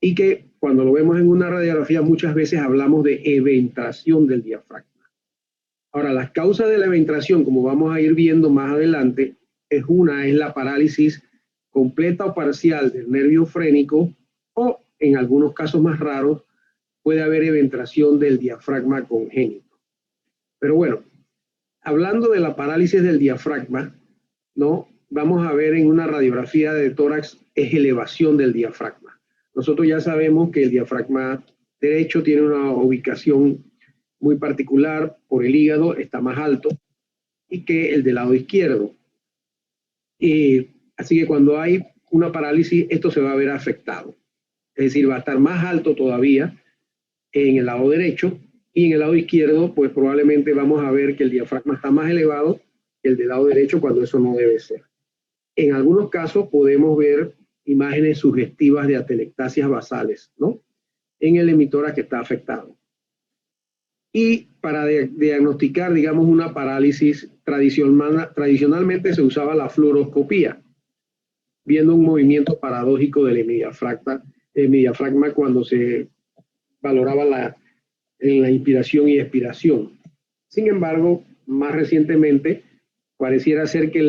y que cuando lo vemos en una radiografía muchas veces hablamos de eventración del diafragma. Ahora, las causas de la eventración, como vamos a ir viendo más adelante, es la parálisis completa o parcial del nervio frénico, o en algunos casos más raros puede haber eventración del diafragma congénito. Pero bueno, hablando de la parálisis del diafragma, ¿no? Vamos a ver en una radiografía de tórax es elevación del diafragma. Nosotros ya sabemos que el diafragma derecho tiene una ubicación muy particular por el hígado, está más alto, y que el del lado izquierdo. Así que cuando hay una parálisis, esto se va a ver afectado. Es decir, va a estar más alto todavía en el lado derecho, y en el lado izquierdo, pues probablemente vamos a ver que el diafragma está más elevado que el del lado derecho, cuando eso no debe ser. En algunos casos podemos ver imágenes sugestivas de atelectasias basales, ¿no? En el emitora que está afectado. Y para diagnosticar, digamos, una parálisis tradicionalmente se usaba la fluoroscopía, viendo un movimiento paradójico del hemidiafragma cuando se valoraba la inspiración y expiración. Sin embargo, más recientemente, pareciera ser que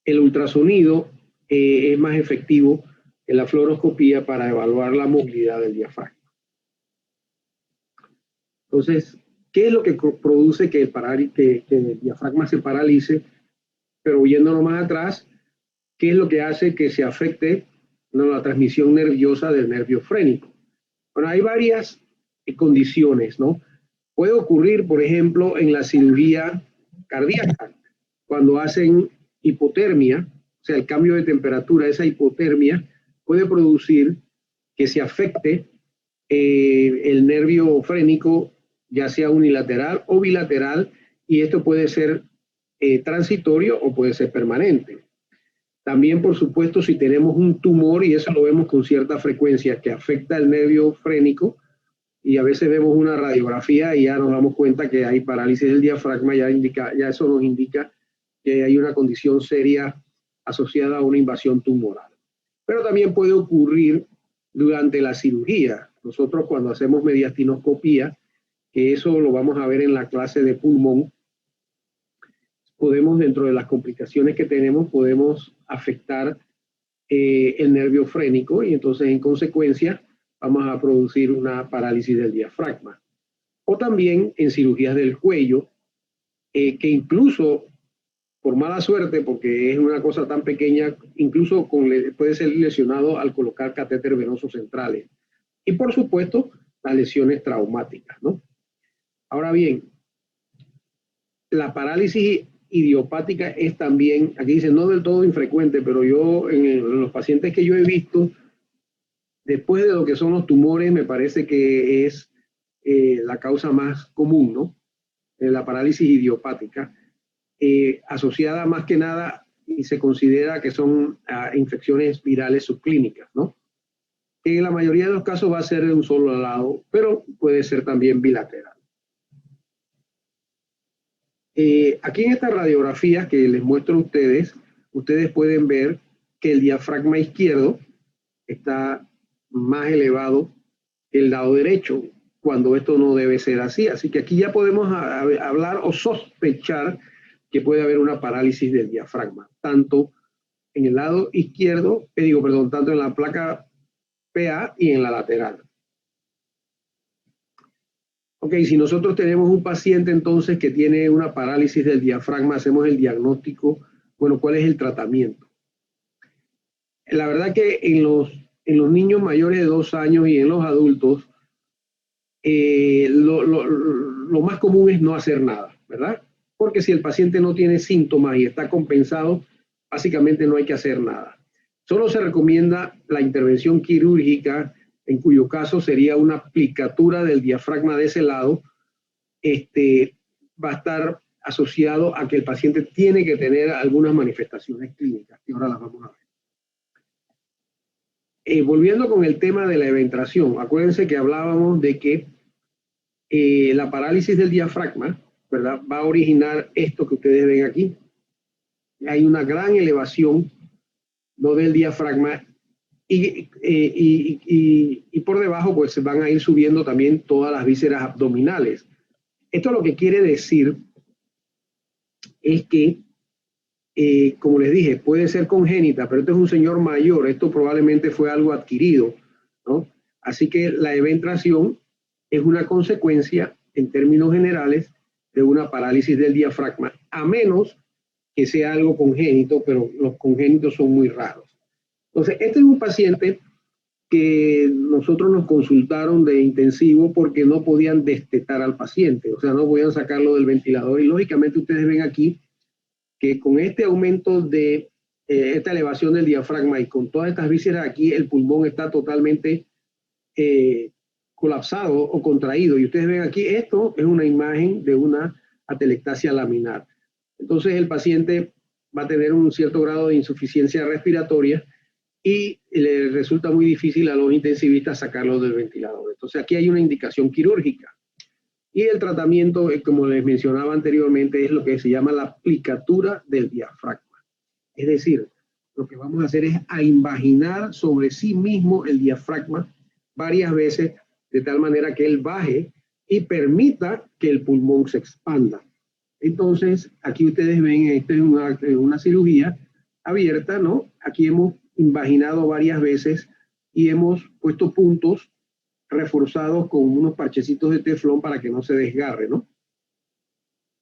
el ultrasonido es más efectivo que la fluoroscopía para evaluar la movilidad del diafragma. Entonces, ¿qué es lo que produce que el diafragma se paralice? Pero yéndonos más atrás, ¿qué es lo que hace que se afecte, ¿no?, la transmisión nerviosa del nervio frénico? Bueno, hay varias condiciones, ¿no? Puede ocurrir, por ejemplo, en la cirugía cardíaca, cuando hacen hipotermia, o sea, el cambio de temperatura, esa hipotermia puede producir que se afecte el nervio frénico, ya sea unilateral o bilateral, y esto puede ser transitorio o puede ser permanente. También, por supuesto, si tenemos un tumor, y eso lo vemos con cierta frecuencia, que afecta el nervio frénico, y a veces vemos una radiografía y ya nos damos cuenta que hay parálisis del diafragma, ya eso nos indica que hay una condición seria asociada a una invasión tumoral. Pero también puede ocurrir durante la cirugía. Nosotros cuando hacemos mediastinoscopía, que eso lo vamos a ver en la clase de pulmón, podemos, dentro de las complicaciones que tenemos, podemos afectar el nervio frénico, y entonces en consecuencia vamos a producir una parálisis del diafragma. O también en cirugías del cuello, que incluso por mala suerte, porque es una cosa tan pequeña, incluso puede ser lesionado al colocar catéteres venosos centrales. Y por supuesto, las lesiones traumáticas, ¿no? Ahora bien, la parálisis idiopática es también, aquí dice, no del todo infrecuente, pero yo en los pacientes que yo he visto, después de lo que son los tumores, me parece que es la causa más común, ¿no? La parálisis idiopática, asociada más que nada, y se considera que son infecciones virales subclínicas, ¿no? Que en la mayoría de los casos va a ser de un solo lado, pero puede ser también bilateral. Aquí en estas radiografías que les muestro a ustedes, ustedes pueden ver que el diafragma izquierdo está más elevado que el lado derecho, cuando esto no debe ser así. Así que aquí ya podemos hablar o sospechar que puede haber una parálisis del diafragma, tanto en el lado izquierdo, tanto en la placa PA y en la lateral. Ok, si nosotros tenemos un paciente entonces que tiene una parálisis del diafragma, hacemos el diagnóstico. Bueno, ¿cuál es el tratamiento? La verdad que en los niños mayores de 2 años y en los adultos, lo más común es no hacer nada, ¿verdad? Porque si el paciente no tiene síntomas y está compensado, básicamente no hay que hacer nada. Solo se recomienda la intervención quirúrgica, en cuyo caso sería una aplicatura del diafragma de ese lado. Va a estar asociado a que el paciente tiene que tener algunas manifestaciones clínicas, que ahora las vamos a ver. Volviendo con el tema de la eventración, acuérdense que hablábamos de que la parálisis del diafragma, ¿verdad?, va a originar esto que ustedes ven aquí. Hay una gran elevación, no del diafragma, y por debajo pues se van a ir subiendo también todas las vísceras abdominales. Esto lo que quiere decir es que, como les dije, puede ser congénita, pero esto es un señor mayor, esto probablemente fue algo adquirido, ¿no? Así que la eventración es una consecuencia, en términos generales, de una parálisis del diafragma, a menos que sea algo congénito, pero los congénitos son muy raros. Entonces, este es un paciente que nosotros nos consultaron de intensivo porque no podían destetar al paciente, o sea, no podían sacarlo del ventilador. Y lógicamente ustedes ven aquí que con este aumento de esta elevación del diafragma y con todas estas vísceras aquí, el pulmón está totalmente colapsado o contraído. Y ustedes ven aquí, esto es una imagen de una atelectasia laminar. Entonces el paciente va a tener un cierto grado de insuficiencia respiratoria y le resulta muy difícil a los intensivistas sacarlo del ventilador. Entonces aquí hay una indicación quirúrgica. Y el tratamiento, como les mencionaba anteriormente, es lo que se llama la aplicatura del diafragma. Es decir, lo que vamos a hacer es a invaginar sobre sí mismo el diafragma varias veces, de tal manera que él baje y permita que el pulmón se expanda. Entonces, aquí ustedes ven, esta es una cirugía abierta, ¿no? Aquí hemos invaginado varias veces y hemos puesto puntos reforzados con unos parchecitos de teflón para que no se desgarre, ¿no?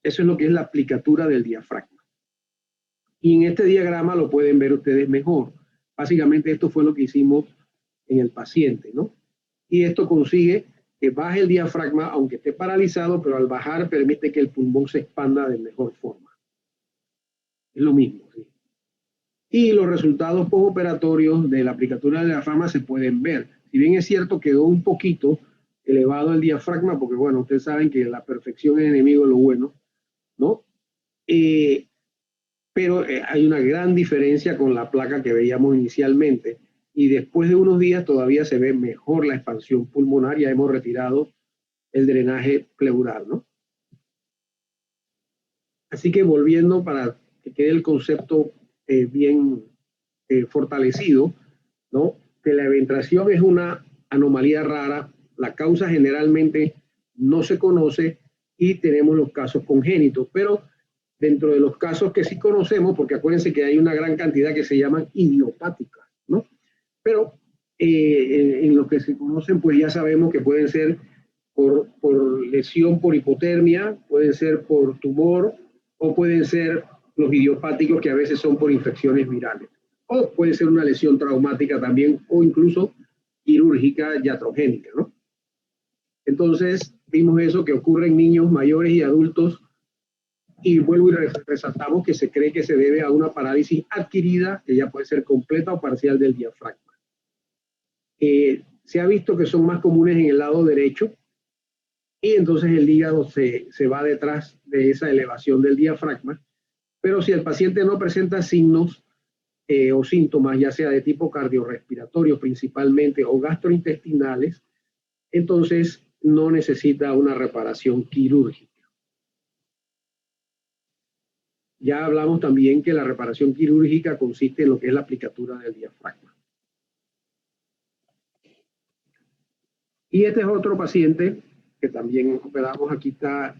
Eso es lo que es la aplicatura del diafragma. Y en este diagrama lo pueden ver ustedes mejor. Básicamente esto fue lo que hicimos en el paciente, ¿no? Y esto consigue que baje el diafragma, aunque esté paralizado, pero al bajar permite que el pulmón se expanda de mejor forma. Es lo mismo, ¿sí? Y los resultados postoperatorios de la aplicatura del diafragma se pueden ver. Si bien es cierto, quedó un poquito elevado el diafragma, porque bueno, ustedes saben que la perfección es enemigo de lo bueno, ¿no? Pero hay una gran diferencia con la placa que veíamos inicialmente. Y después de unos días todavía se ve mejor la expansión pulmonar, ya hemos retirado el drenaje pleural, ¿no? Así que volviendo para que quede el concepto bien fortalecido, ¿no? Que la eventración es una anomalía rara, la causa generalmente no se conoce y tenemos los casos congénitos, pero dentro de los casos que sí conocemos, porque acuérdense que hay una gran cantidad que se llaman idiopáticas, ¿no? Pero en los que se conocen, pues ya sabemos que pueden ser por lesión por hipotermia, pueden ser por tumor o pueden ser los idiopáticos que a veces son por infecciones virales. O puede ser una lesión traumática también o incluso quirúrgica iatrogénica, ¿no? Entonces vimos eso que ocurre en niños mayores y adultos y vuelvo y resaltamos que se cree que se debe a una parálisis adquirida que ya puede ser completa o parcial del diafragma. Se ha visto que son más comunes en el lado derecho y entonces el hígado se va detrás de esa elevación del diafragma, pero si el paciente no presenta signos o síntomas, ya sea de tipo cardiorrespiratorio principalmente o gastrointestinales, entonces no necesita una reparación quirúrgica. Ya hablamos también que la reparación quirúrgica consiste en lo que es la aplicatura del diafragma. Y este es otro paciente que también operamos. Aquí está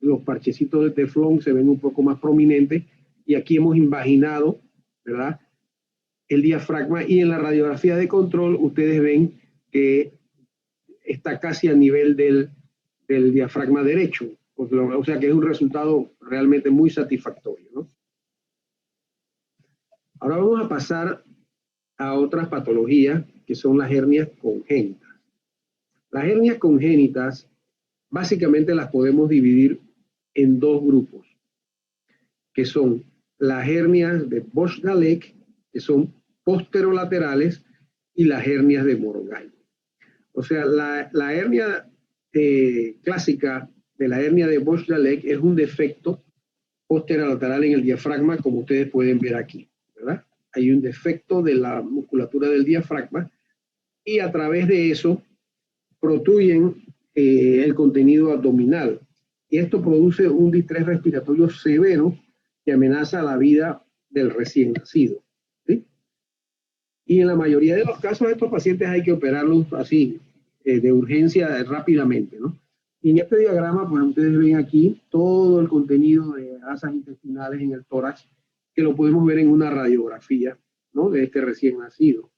los parchecitos de teflón, se ven un poco más prominentes y aquí hemos invaginado, ¿verdad?, el diafragma, y en la radiografía de control ustedes ven que está casi a nivel del diafragma derecho, o sea que es un resultado realmente muy satisfactorio, ¿no? Ahora vamos a pasar a otras patologías que son las hernias congénitas. Las hernias congénitas básicamente las podemos dividir en dos grupos, que son las hernias de Bosch-Dallek, que son posterolaterales, y las hernias de Morgay. O sea, la hernia clásica de la hernia de Bosch-Dallek es un defecto posterolateral en el diafragma, como ustedes pueden ver aquí, ¿verdad? Hay un defecto de la musculatura del diafragma y a través de eso protruyen el contenido abdominal. Y esto produce un distrés respiratorio severo que amenaza la vida del recién nacido, ¿sí? Y en la mayoría de los casos, estos pacientes hay que operarlos así, de urgencia, rápidamente, ¿no? Y en este diagrama, pues ustedes ven aquí todo el contenido de asas intestinales en el tórax, que lo podemos ver en una radiografía, ¿no? De este recién nacido.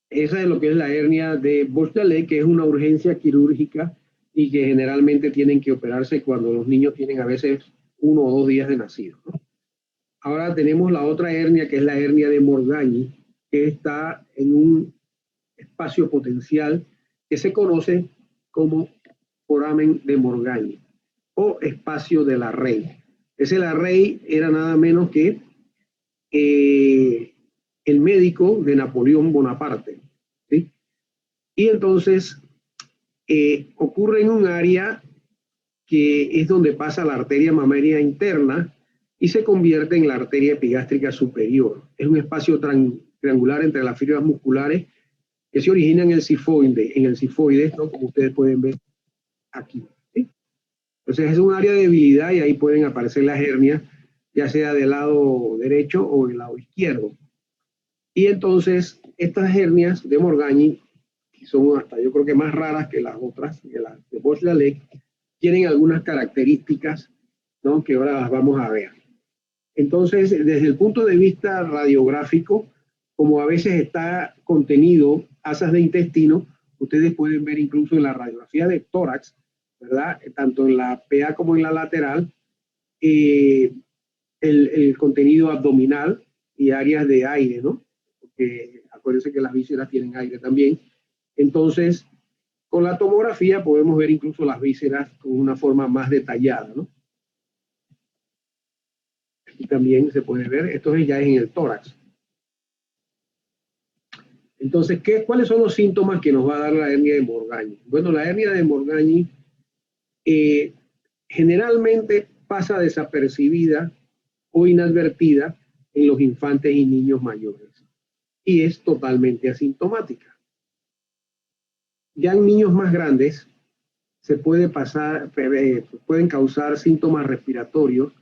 Esa es lo que es la hernia de Bosdalet, que es una urgencia quirúrgica y que generalmente tienen que operarse cuando los niños tienen a veces 1 o 2 días de nacido, ¿no? Ahora tenemos la otra hernia, que es la hernia de Morgagni, que está en un espacio potencial que se conoce como foramen de Morgagni o espacio de la Rey. Ese la Rey era nada menos que el médico de Napoleón Bonaparte, ¿sí? Y entonces ocurre en un área que es donde pasa la arteria mamaria interna y se convierte en la arteria epigástrica superior. Es un espacio triangular entre las fibras musculares que se origina en el sifoide, ¿no? Como ustedes pueden ver aquí, ¿sí? Entonces es un área de debilidad y ahí pueden aparecer las hernias, ya sea del lado derecho o del lado izquierdo. Y entonces estas hernias de Morgagni, que son hasta yo creo que más raras que las otras, que las de Bosdalet, tienen algunas características, ¿no? Que ahora las vamos a ver. Entonces, desde el punto de vista radiográfico, como a veces está contenido asas de intestino, ustedes pueden ver incluso en la radiografía de tórax, ¿verdad? Tanto en la PA como en la lateral, el contenido abdominal y áreas de aire, ¿no? Porque acuérdense que las vísceras tienen aire también. Entonces, con la tomografía podemos ver incluso las vísceras con una forma más detallada, ¿no? Aquí también se puede ver, esto ya es en el tórax. Entonces, ¿cuáles son los síntomas que nos va a dar la hernia de Morgagni? Bueno, la hernia de Morgagni generalmente pasa desapercibida o inadvertida en los infantes y niños mayores y es totalmente asintomática. Ya en niños más grandes se puede pueden causar síntomas respiratorios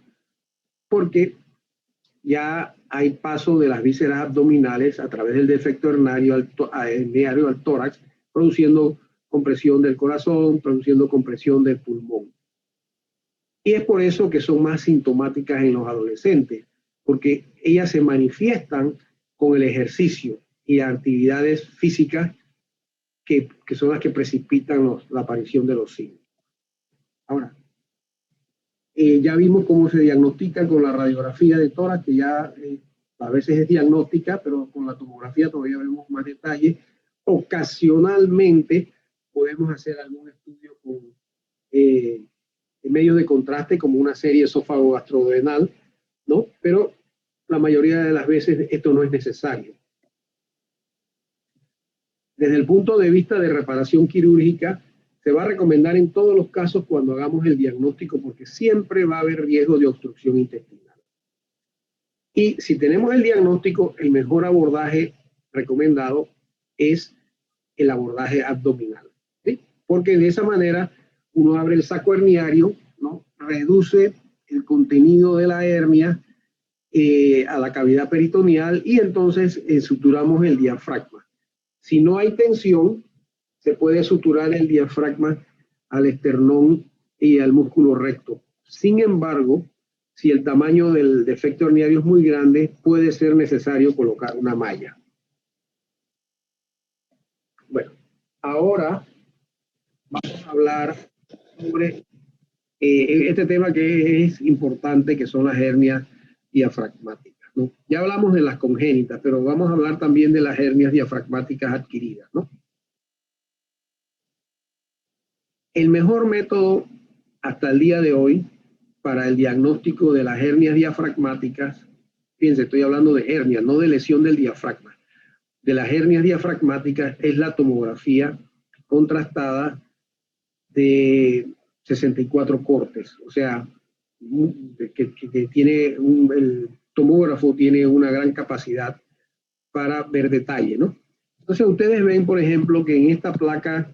porque ya hay paso de las vísceras abdominales a través del defecto hernario al tórax, produciendo compresión del corazón, produciendo compresión del pulmón. Y es por eso que son más sintomáticas en los adolescentes, porque ellas se manifiestan con el ejercicio y actividades físicas que son las que precipitan la aparición de los signos. Ahora, ya vimos cómo se diagnostica con la radiografía de tórax, que ya a veces es diagnóstica, pero con la tomografía todavía vemos más detalles. Ocasionalmente podemos hacer algún estudio con medios de contraste, como una serie esófago-gastrodenal, ¿no? Pero la mayoría de las veces esto no es necesario. Desde el punto de vista de reparación quirúrgica, se va a recomendar en todos los casos cuando hagamos el diagnóstico, porque siempre va a haber riesgo de obstrucción intestinal. Y si tenemos el diagnóstico, el mejor abordaje recomendado es el abordaje abdominal, ¿sí? Porque de esa manera uno abre el saco herniario, ¿no? Reduce el contenido de la hernia a la cavidad peritoneal y entonces suturamos el diafragma. Si no hay tensión, se puede suturar el diafragma al esternón y al músculo recto. Sin embargo, si el tamaño del defecto herniario es muy grande, puede ser necesario colocar una malla. Bueno, ahora vamos a hablar sobre este tema que es importante, que son las hernias diafragmáticas, ¿no? Ya hablamos de las congénitas, pero vamos a hablar también de las hernias diafragmáticas adquiridas, ¿no? El mejor método hasta el día de hoy para el diagnóstico de las hernias diafragmáticas, fíjense, estoy hablando de hernias, no de lesión del diafragma, de las hernias diafragmáticas, es la tomografía contrastada de 64 cortes, o sea, que tiene el tomógrafo tiene una gran capacidad para ver detalle, ¿no? Entonces ustedes ven, por ejemplo, que en esta placa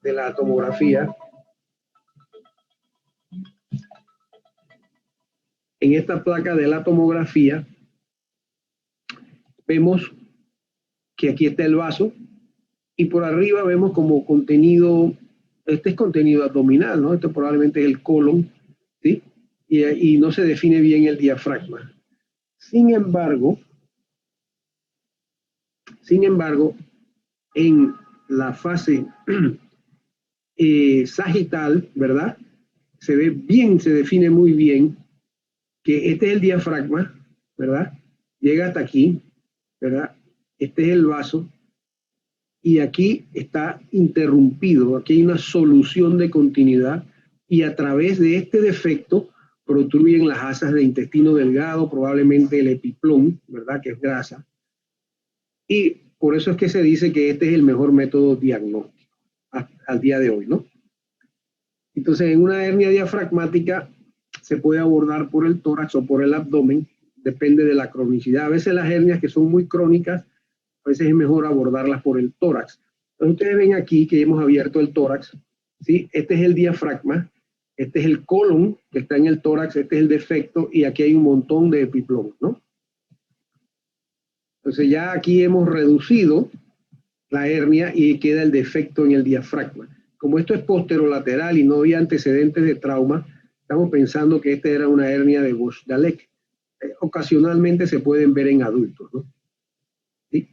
de la tomografía en esta placa de la tomografía, vemos que aquí está el vaso y por arriba vemos como contenido, este es contenido abdominal, ¿no? Este probablemente es el colon, ¿sí? Y no se define bien el diafragma. Sin embargo, en la fase sagital, ¿verdad? Se ve bien, se define muy bien que este es el diafragma, ¿verdad? Llega hasta aquí, ¿verdad? Este es el vaso y aquí está interrumpido, aquí hay una solución de continuidad y a través de este defecto protruyen las asas de intestino delgado, probablemente el epiplón, ¿verdad? Que es grasa. Y por eso es que se dice que este es el mejor método diagnóstico al día de hoy, ¿no? Entonces, en una hernia diafragmática se puede abordar por el tórax o por el abdomen, depende de la cronicidad. A veces las hernias que son muy crónicas, a veces es mejor abordarlas por el tórax. Entonces, ustedes ven aquí que hemos abierto el tórax, ¿sí? Este es el diafragma, este es el colon que está en el tórax, este es el defecto y aquí hay un montón de epiplomos, ¿no? Entonces ya aquí hemos reducido la hernia y queda el defecto en el diafragma. Como esto es posterolateral y no había antecedentes de trauma, estamos pensando que esta era una hernia de Busch-Dalek. Ocasionalmente se pueden ver en adultos, ¿no? ¿Sí?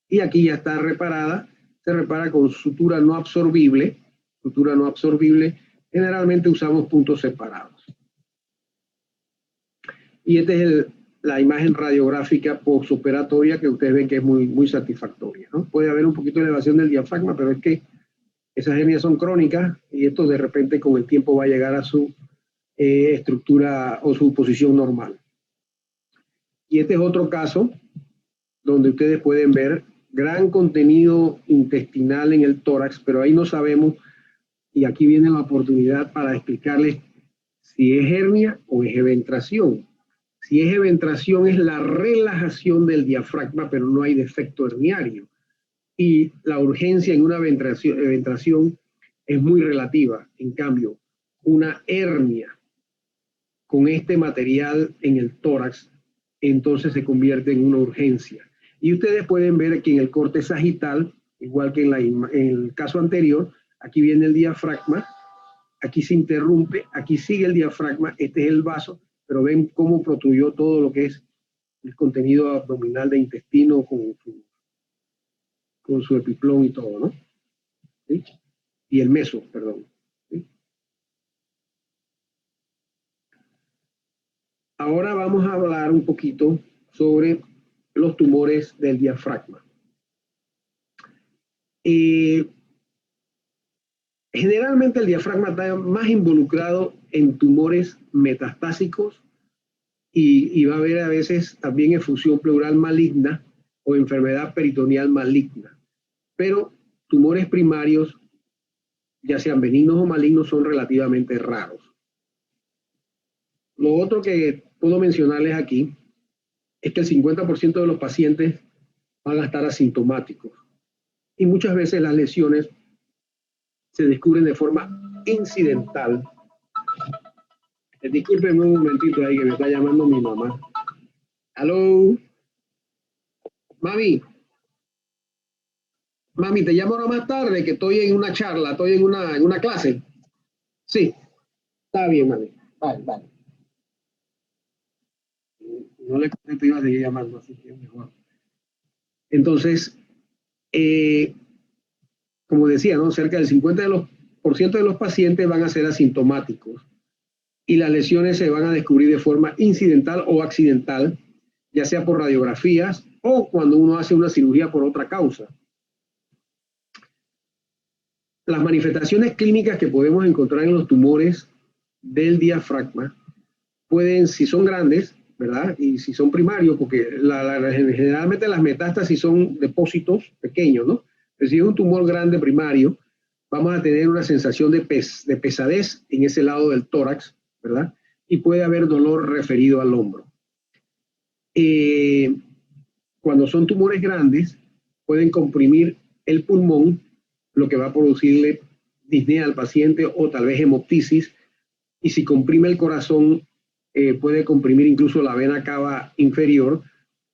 Y aquí ya está reparada, se repara con sutura no absorbible. Sutura no absorbible, generalmente usamos puntos separados. Y esta es la imagen radiográfica postoperatoria que ustedes ven que es muy satisfactoria, ¿no? Puede haber un poquito de elevación del diafragma, pero es que esas hernias son crónicas y esto de repente con el tiempo va a llegar a su estructura o su posición normal. Y este es otro caso donde ustedes pueden ver gran contenido intestinal en el tórax, pero ahí no sabemos, y aquí viene la oportunidad para explicarles si es hernia o es eventración. Si es eventración es la relajación del diafragma, pero no hay defecto herniario. Y la urgencia en una eventración es muy relativa. En cambio, una hernia con este material en el tórax, entonces se convierte en una urgencia. Y ustedes pueden ver que en el corte sagital, igual que en el caso anterior, aquí viene el diafragma, aquí se interrumpe, aquí sigue el diafragma, este es el vaso, pero ven cómo protruyó todo lo que es el contenido abdominal de intestino con su epiplón y todo, ¿no? ¿Sí? Y el meso, perdón. ¿Sí? Ahora vamos a hablar un poquito sobre los tumores del diafragma. Generalmente el diafragma está más involucrado en tumores metastásicos y va a haber a veces también efusión pleural maligna o enfermedad peritoneal maligna. Pero tumores primarios, ya sean benignos o malignos, son relativamente raros. Lo otro que puedo mencionarles aquí es que el 50% de los pacientes van a estar asintomáticos y muchas veces las lesiones se descubren de forma incidental. Discúlpenme un momentito ahí que me está llamando mi mamá. ¿Aló? Mami, te llamo ahora más tarde que estoy en una charla, estoy en una clase. Sí, está bien, mami. Vale. No le contesto, iba a seguir llamando, así que mejor. Entonces, como decía, ¿no? Cerca del 50% de los pacientes van a ser asintomáticos y las lesiones se van a descubrir de forma incidental o accidental, ya sea por radiografías o cuando uno hace una cirugía por otra causa. Las manifestaciones clínicas que podemos encontrar en los tumores del diafragma pueden, si son grandes, ¿verdad? Y si son primarios, porque generalmente las metástasis son depósitos pequeños, ¿no? Pero si es un tumor grande primario, vamos a tener una sensación de pesadez en ese lado del tórax, ¿verdad? Y puede haber dolor referido al hombro. Cuando son tumores grandes, pueden comprimir el pulmón, lo que va a producirle disnea al paciente o tal vez hemoptisis. Y si comprime el corazón, puede comprimir incluso la vena cava inferior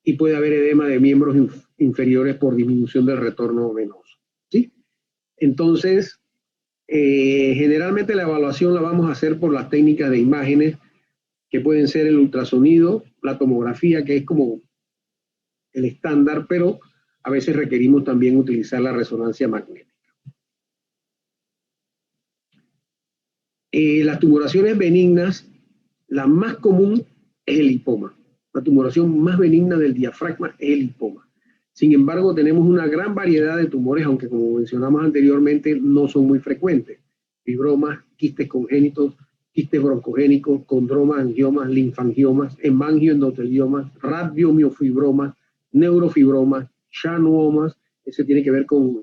y puede haber edema de miembros inferiores por disminución del retorno venoso, ¿sí? Entonces, generalmente la evaluación la vamos a hacer por las técnicas de imágenes que pueden ser el ultrasonido, la tomografía, que es como el estándar, pero a veces requerimos también utilizar la resonancia magnética. Las tumoraciones benignas, la más común es el lipoma. La tumoración más benigna del diafragma es el lipoma. Sin embargo, tenemos una gran variedad de tumores, aunque como mencionamos anteriormente, no son muy frecuentes. Fibromas, quistes congénitos, quistes broncogénicos, condromas, angiomas, linfangiomas, hemangioendotheliomas, radiomiofibromas, neurofibromas, schwannomas, ese tiene que ver con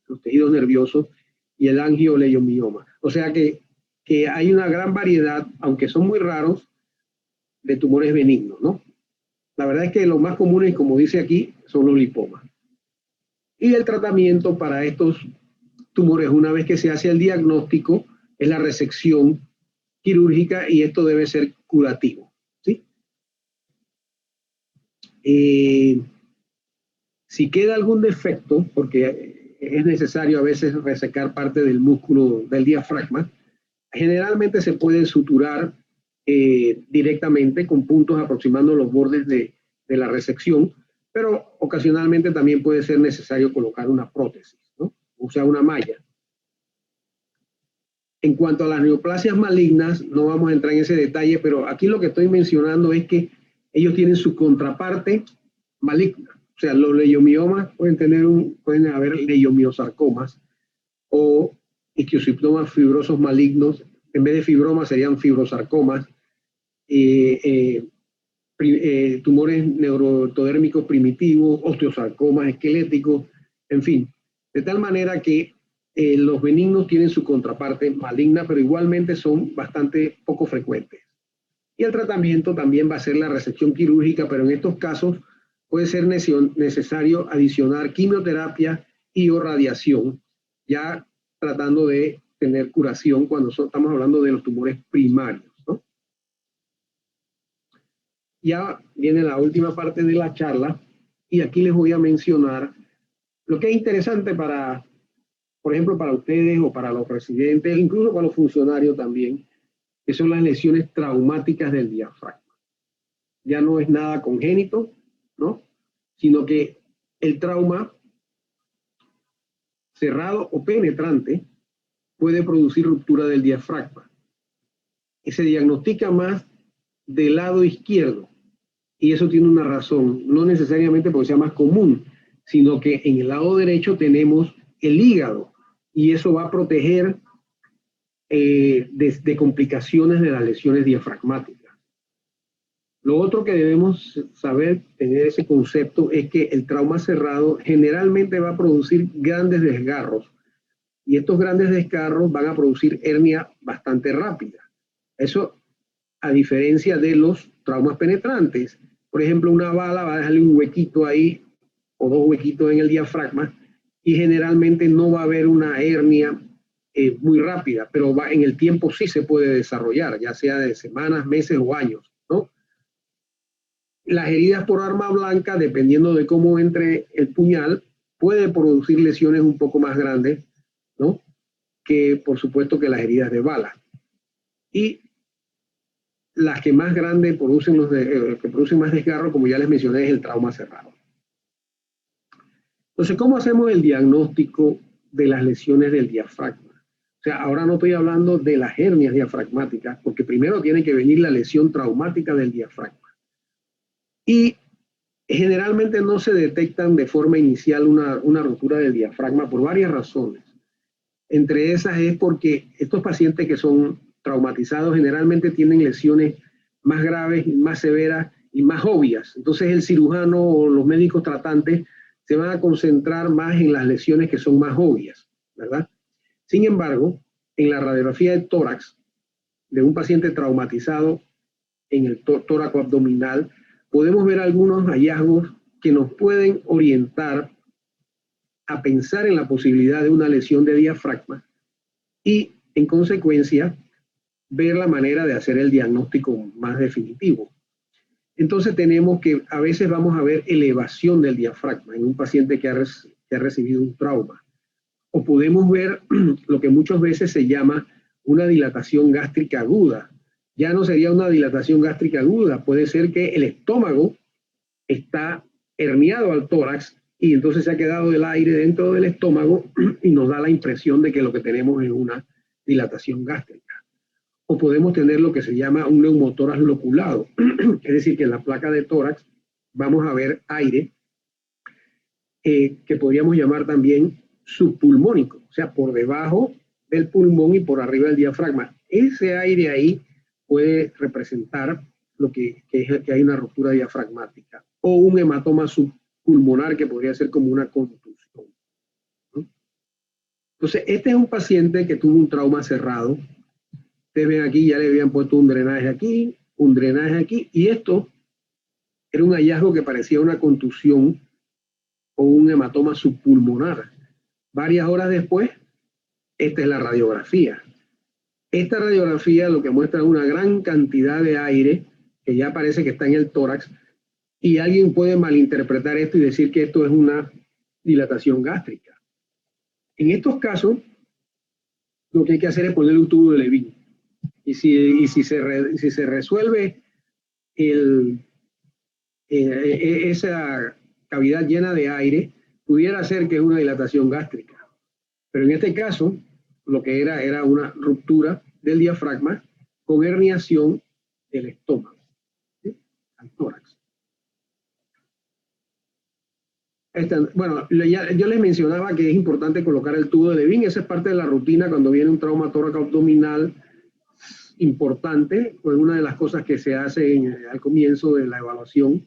los tejidos nerviosos, y el angioleiomioma. O sea que hay una gran variedad, aunque son muy raros, de tumores benignos, ¿no? La verdad es que los más comunes, como dice aquí, son los lipomas. Y el tratamiento para estos tumores, una vez que se hace el diagnóstico, es la resección quirúrgica y esto debe ser curativo, ¿sí? Si queda algún defecto, porque es necesario a veces resecar parte del músculo del diafragma, generalmente se puede suturar directamente con puntos aproximando los bordes de la resección, pero ocasionalmente también puede ser necesario colocar una prótesis, ¿no? O sea, una malla. En cuanto a las neoplasias malignas, no vamos a entrar en ese detalle, pero aquí lo que estoy mencionando es que ellos tienen su contraparte maligna. O sea, los leiomiomas pueden haber leiomiosarcomas o isquiosarcomas fibrosos malignos. En vez de fibromas serían fibrosarcomas, tumores neurotodérmicos primitivos, osteosarcomas esqueléticos, en fin. De tal manera que los benignos tienen su contraparte maligna, pero igualmente son bastante poco frecuentes. Y el tratamiento también va a ser la resección quirúrgica, pero en estos casos puede ser necesario adicionar quimioterapia y o radiación, ya tratando de tener curación cuando estamos hablando de los tumores primarios, ¿no? Ya viene la última parte de la charla y aquí les voy a mencionar lo que es interesante para, por ejemplo, para ustedes o para los residentes, incluso para los funcionarios también, que son las lesiones traumáticas del diafragma. Ya no es nada congénito, ¿no? Sino que el trauma cerrado o penetrante puede producir ruptura del diafragma. Y se diagnostica más del lado izquierdo. Y eso tiene una razón, no necesariamente porque sea más común, sino que en el lado derecho tenemos el hígado y eso va a proteger de complicaciones de las lesiones diafragmáticas. Lo otro que debemos saber, tener ese concepto, es que el trauma cerrado generalmente va a producir grandes desgarros y estos grandes desgarros van a producir hernia bastante rápida. Eso a diferencia de los traumas penetrantes. Por ejemplo, una bala va a dejarle un huequito ahí o dos huequitos en el diafragma y generalmente no va a haber una hernia muy rápida, pero en el tiempo sí se puede desarrollar, ya sea de semanas, meses o años, ¿no? Las heridas por arma blanca, dependiendo de cómo entre el puñal, puede producir lesiones un poco más grandes, ¿no? Que por supuesto que las heridas de bala. Y las que más grandes producen que producen más desgarro, como ya les mencioné, es el trauma cerrado. Entonces, ¿cómo hacemos el diagnóstico de las lesiones del diafragma? O sea, ahora no estoy hablando de las hernias diafragmáticas, porque primero tiene que venir la lesión traumática del diafragma. Y generalmente no se detectan de forma inicial una rotura del diafragma por varias razones. Entre esas es porque estos pacientes que son traumatizados generalmente tienen lesiones más graves, más severas y más obvias. Entonces el cirujano o los médicos tratantes se van a concentrar más en las lesiones que son más obvias, ¿verdad? Sin embargo, en la radiografía de tórax de un paciente traumatizado en el tóraco abdominal, podemos ver algunos hallazgos que nos pueden orientar a pensar en la posibilidad de una lesión de diafragma y, en consecuencia, ver la manera de hacer el diagnóstico más definitivo. Entonces tenemos que, a veces vamos a ver elevación del diafragma en un paciente que ha recibido un trauma. O podemos ver lo que muchas veces se llama una dilatación gástrica aguda. Ya no sería una dilatación gástrica aguda, puede ser que el estómago está herniado al tórax y entonces se ha quedado el aire dentro del estómago y nos da la impresión de que lo que tenemos es una dilatación gástrica. O podemos tener lo que se llama un neumotórax loculado, es decir, que en la placa de tórax vamos a ver aire que podríamos llamar también subpulmónico, o sea, por debajo del pulmón y por arriba del diafragma. Ese aire ahí puede representar lo que es que hay una ruptura diafragmática o un hematoma subpulmonar que podría ser como una contusión, ¿no? Entonces, este es un paciente que tuvo un trauma cerrado. Ustedes ven aquí, ya le habían puesto un drenaje aquí, y esto era un hallazgo que parecía una contusión o un hematoma subpulmonar. Varias horas después, esta es la radiografía. Esta radiografía lo que muestra es una gran cantidad de aire que ya parece que está en el tórax, y alguien puede malinterpretar esto y decir que esto es una dilatación gástrica. En estos casos, lo que hay que hacer es ponerle un tubo de Levine. Y si se resuelve esa cavidad llena de aire, pudiera ser que es una dilatación gástrica. Pero en este caso, lo que era una ruptura del diafragma con herniación del estómago, ¿sí? Al tórax. Bueno, yo les mencionaba que es importante colocar el tubo de Levine. Esa es parte de la rutina cuando viene un trauma tóraco-abdominal importante. Pues una de las cosas que se hace al comienzo de la evaluación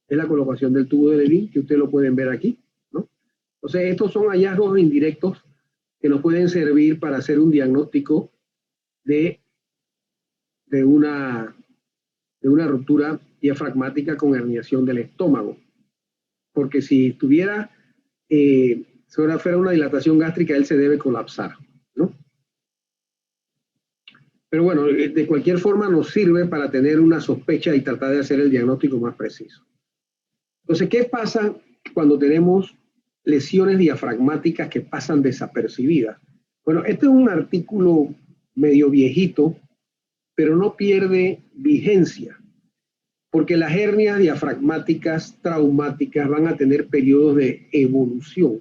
es la colocación del tubo de Levine, que ustedes lo pueden ver aquí, ¿no? Entonces, estos son hallazgos indirectos que nos pueden servir para hacer un diagnóstico de una ruptura diafragmática con herniación del estómago. Porque si fuera una dilatación gástrica, él se debe colapsar, ¿no? Pero bueno, de cualquier forma nos sirve para tener una sospecha y tratar de hacer el diagnóstico más preciso. Entonces, ¿qué pasa cuando tenemos lesiones diafragmáticas que pasan desapercibidas? Bueno, este es un artículo medio viejito, pero no pierde vigencia, porque las hernias diafragmáticas traumáticas van a tener periodos de evolución.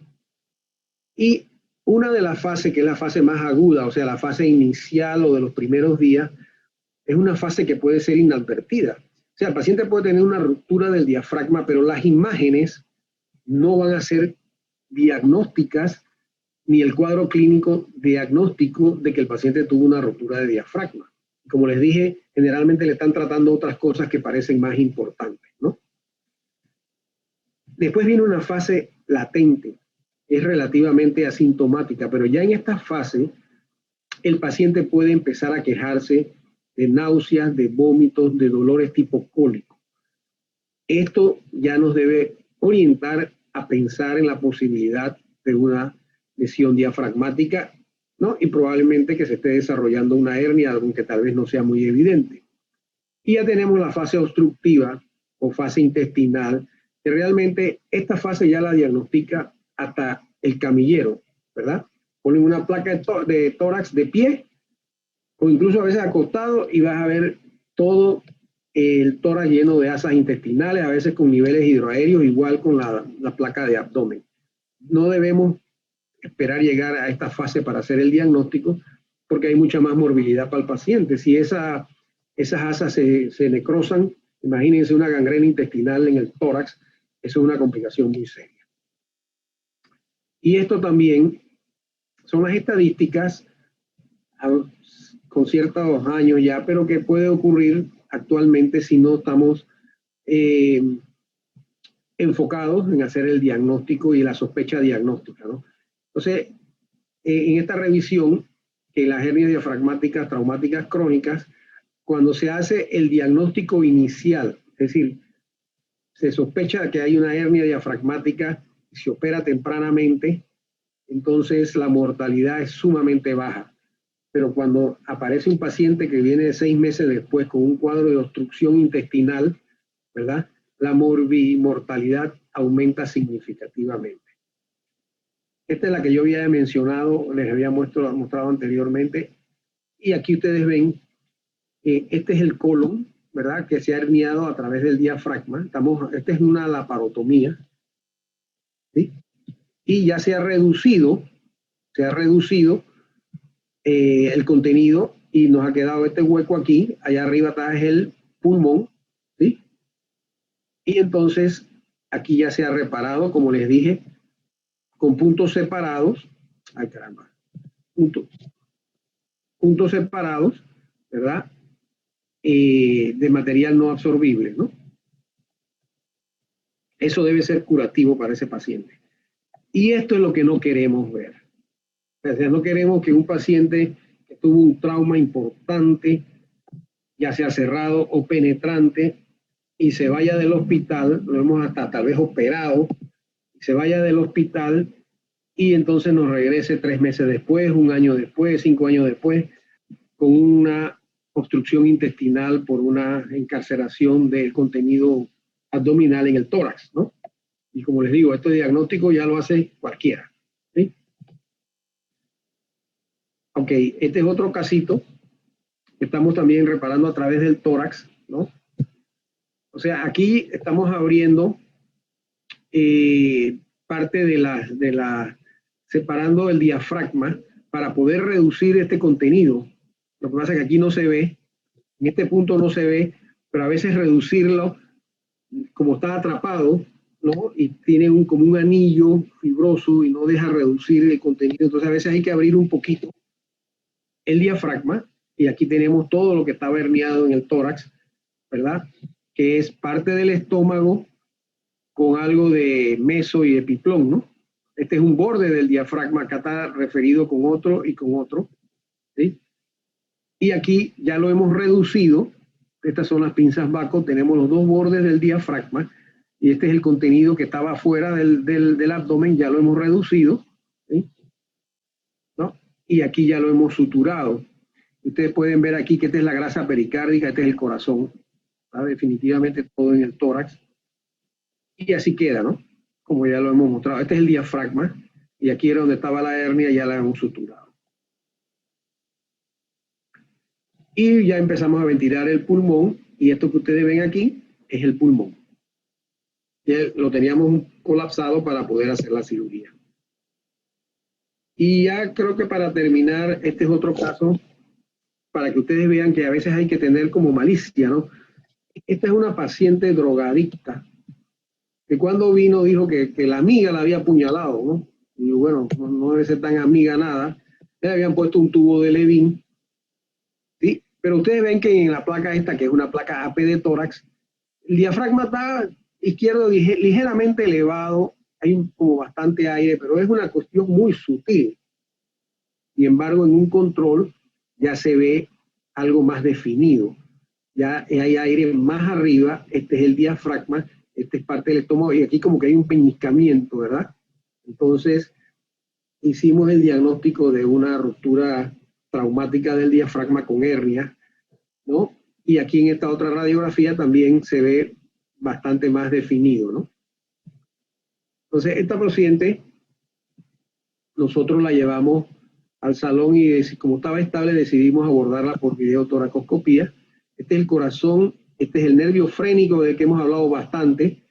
Y una de las fases, que es la fase más aguda, o sea, la fase inicial o de los primeros días, es una fase que puede ser inadvertida. O sea, el paciente puede tener una ruptura del diafragma, pero las imágenes no van a ser diagnósticas, ni el cuadro clínico diagnóstico de que el paciente tuvo una ruptura de diafragma. Como les dije, generalmente le están tratando otras cosas que parecen más importantes, ¿no? Después viene una fase latente, es relativamente asintomática, pero ya en esta fase el paciente puede empezar a quejarse de náuseas, de vómitos, de dolores tipo cólico. Esto ya nos debe orientar a pensar en la posibilidad de una lesión diafragmática, ¿no? Y probablemente que se esté desarrollando una hernia, aunque tal vez no sea muy evidente. Y ya tenemos la fase obstructiva o fase intestinal, que realmente esta fase ya la diagnostica hasta el camillero, ¿verdad? Ponen una placa de tórax de pie o incluso a veces acostado y vas a ver todo el tórax lleno de asas intestinales, a veces con niveles hidroaéreos, igual con la placa de abdomen. No debemos esperar llegar a esta fase para hacer el diagnóstico porque hay mucha más morbilidad para el paciente. Si esas asas se necrosan, imagínense una gangrena intestinal en el tórax, eso es una complicación muy seria. Y esto también son las estadísticas con ciertos años ya, pero que puede ocurrir actualmente si no estamos enfocados en hacer el diagnóstico y la sospecha diagnóstica, ¿no? Entonces, en esta revisión, que las hernias diafragmáticas traumáticas crónicas, cuando se hace el diagnóstico inicial, es decir, se sospecha que hay una hernia diafragmática, se opera tempranamente, entonces la mortalidad es sumamente baja. pero cuando aparece un paciente que viene 6 meses después con un cuadro de obstrucción intestinal, ¿verdad? La mortalidad aumenta significativamente. Esta es la que yo había mencionado, les había mostrado anteriormente, y aquí ustedes ven que este es el colon, ¿verdad? Que se ha herniado a través del diafragma. Esta es una laparotomía, ¿sí? Y ya se ha reducido el contenido y nos ha quedado este hueco aquí. Allá arriba está el pulmón, ¿sí? Y entonces aquí ya se ha reparado, como les dije, con puntos separados. Ay, caramba. Puntos separados, ¿verdad? De material no absorbible, ¿no? Eso debe ser curativo para ese paciente. Y esto es lo que no queremos ver. O sea, no queremos que un paciente que tuvo un trauma importante, ya sea cerrado o penetrante, y se vaya del hospital, lo hemos hasta tal vez operado, se vaya del hospital y entonces nos regrese 3 meses después, 1 año después, 5 años después, con una obstrucción intestinal por una encarceración del contenido abdominal en el tórax, ¿no? Y como les digo, este diagnóstico ya lo hace cualquiera, ¿sí? Ok, este es otro casito que estamos también reparando a través del tórax, ¿no? O sea, aquí estamos abriendo parte separando el diafragma para poder reducir este contenido. Lo que pasa es que aquí no se ve, en este punto no se ve, pero a veces reducirlo, como está atrapado, ¿no? Y tiene como un anillo fibroso y no deja reducir el contenido. Entonces a veces hay que abrir un poquito el diafragma y aquí tenemos todo lo que estaba herniado en el tórax, ¿verdad? Que es parte del estómago con algo de meso y epiplón, ¿no? Este es un borde del diafragma, acá está referido con otro y con otro, ¿sí? Y aquí ya lo hemos reducido. Estas son las pinzas Bako, tenemos los dos bordes del diafragma y este es el contenido que estaba fuera del abdomen, ya lo hemos reducido, ¿sí? ¿No? Y aquí ya lo hemos suturado. Ustedes pueden ver aquí que esta es la grasa pericárdica, este es el corazón, ¿tá? Definitivamente todo en el tórax. Y así queda, ¿no? Como ya lo hemos mostrado. Este es el diafragma y aquí era donde estaba la hernia, ya la hemos suturado. Y ya empezamos a ventilar el pulmón y esto que ustedes ven aquí es el pulmón. Ya lo teníamos colapsado para poder hacer la cirugía. Y ya creo que para terminar, este es otro caso para que ustedes vean que a veces hay que tener como malicia, ¿no? Esta es una paciente drogadicta que cuando vino dijo que la amiga la había apuñalado, ¿no? Y bueno, no debe ser tan amiga nada. Le habían puesto un tubo de Levin, ¿sí? Pero ustedes ven que en la placa esta, que es una placa AP de tórax, el diafragma está izquierdo ligeramente elevado, hay como bastante aire, pero es una cuestión muy sutil. Sin embargo, en un control ya se ve algo más definido. Ya hay aire más arriba, este es el diafragma, este es parte del estómago, y aquí como que hay un peñiscamiento, ¿verdad? Entonces, hicimos el diagnóstico de una ruptura traumática del diafragma con hernia, ¿no? Y aquí en esta otra radiografía también se ve bastante más definido, ¿no? Entonces, esta paciente, nosotros la llevamos al salón y como estaba estable decidimos abordarla por videotoracoscopía. Este es el corazón, este es el nervio frénico del que hemos hablado bastante,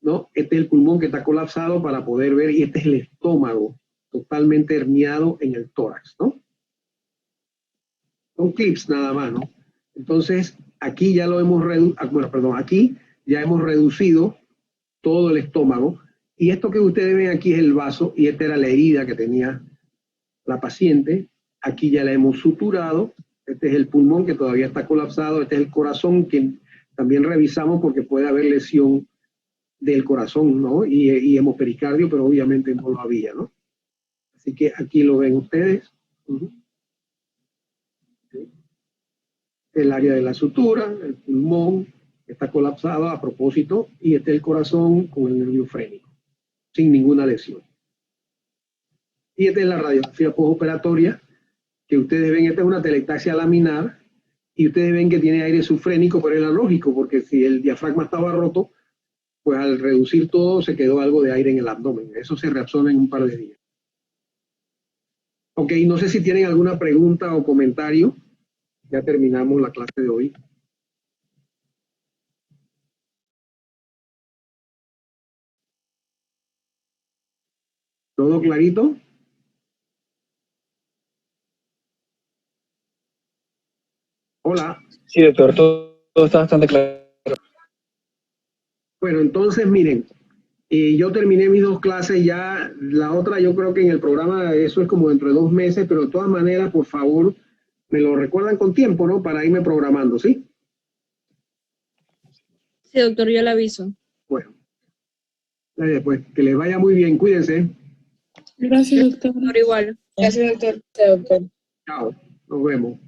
¿no? Este es el pulmón que está colapsado para poder ver y este es el estómago totalmente herniado en el tórax, ¿no? Son clips nada más, ¿no? Entonces, aquí ya lo hemos aquí ya hemos reducido todo el estómago y esto que ustedes ven aquí es el vaso y esta era la herida que tenía la paciente. Aquí ya la hemos suturado. Este es el pulmón que todavía está colapsado. Este es el corazón que también revisamos porque puede haber lesión del corazón, ¿no? Y hemopericardio, pero obviamente no lo había, ¿no? Así que aquí lo ven ustedes. El área de la sutura, el pulmón está colapsado a propósito y este es el corazón con el nervio frénico, sin ninguna lesión. Y esta es la radiografía postoperatoria que ustedes ven, esta es una atelectasia laminar, y ustedes ven que tiene aire subfrénico, pero era lógico, porque si el diafragma estaba roto, pues al reducir todo se quedó algo de aire en el abdomen. Eso se reabsorbe en un par de días. Ok, no sé si tienen alguna pregunta o comentario. Ya terminamos la clase de hoy. ¿Todo clarito? Hola. Sí, doctor, todo está bastante claro. Bueno, entonces miren, yo terminé mis 2 clases ya, la otra yo creo que en el programa eso es como dentro de 2 meses, pero de todas maneras, por favor, me lo recuerdan con tiempo, ¿no? Para irme programando, ¿sí? Sí, doctor, yo le aviso. Bueno, pues que les vaya muy bien, cuídense. Gracias, doctor. Doctor, igual. Gracias, doctor. Gracias, doctor. Chao, nos vemos.